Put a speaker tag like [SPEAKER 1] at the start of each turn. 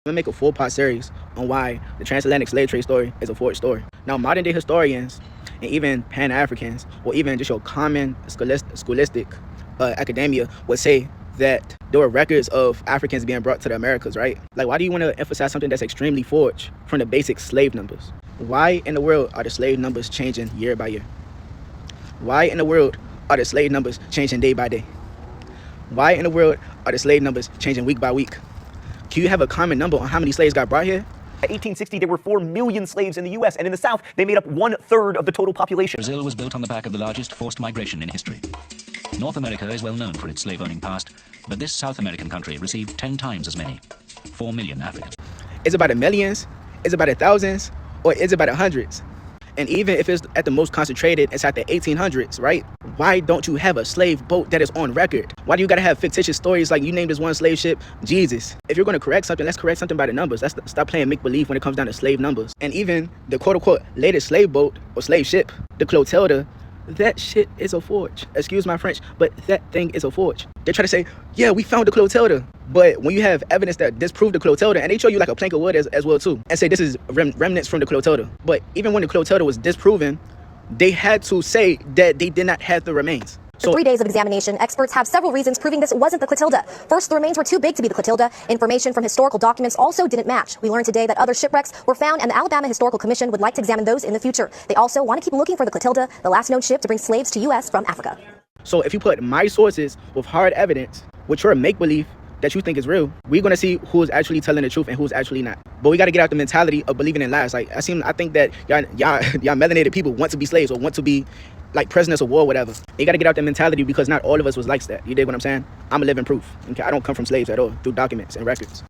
[SPEAKER 1] I'm gonna make a full-part series on why the transatlantic slave trade story is a forged story. Now, modern-day historians and even Pan-Africans, or even just your common scholastic academia would say that there were records of Africans being brought to the Americas, right? Like, why do you want to emphasize something that's extremely forged from the basic slave numbers? Why in the world are the slave numbers changing year by year? Why in the world are the slave numbers changing day by day? Why in the world are the slave numbers changing week by week? Can you have a common number on how many slaves got brought here?
[SPEAKER 2] At 1860, there were 4 million slaves in the U.S., and in the South, they made up 1/3 of the total population.
[SPEAKER 3] Brazil was built on the back of the largest forced migration in history. North America is well known for its slave-owning past, but this South American country received 10 times as many, 4 million Africans.
[SPEAKER 1] Is it by the millions? Is it by the thousands? Or is it by the hundreds? And even if it's at the most concentrated, it's at the 1800s, right? Why don't you have a slave boat that is on record? Why do you gotta have fictitious stories like you named this one slave ship Jesus? If you're gonna correct something, let's correct something by the numbers. Let's stop playing make-believe when it comes down to slave numbers. And even the quote-unquote latest slave boat or slave ship, the Clotilda, that shit is a forge. Excuse my French, but that thing is a forge. They try to say, yeah, we found the Clotilda. But when you have evidence that disproved the Clotilda, and they show you like a plank of wood as well too, and say this is remnants from the Clotilda. But even when the Clotilda was disproven, they had to say that they did not have the remains.
[SPEAKER 4] So 3 days of examination, experts have several reasons proving this wasn't the Clotilda. First, the remains were too big to be the Clotilda. Information from historical documents also didn't match. We learned today that other shipwrecks were found, and the Alabama Historical Commission would like to examine those in the future. They also want to keep looking for the Clotilda, the last known ship to bring slaves to U.S. from Africa.
[SPEAKER 1] So if you put my sources with hard evidence, with your make-believe that you think is real, we're gonna see who's actually telling the truth and who's actually not. But we gotta get out the mentality of believing in lies. Like I think that y'all melanated people want to be slaves or want to be like prisoners of war, whatever. You gotta get out that mentality because not all of us was like that. You dig what I'm saying? I'm a living proof. Okay, I don't come from slaves at all, through documents and records.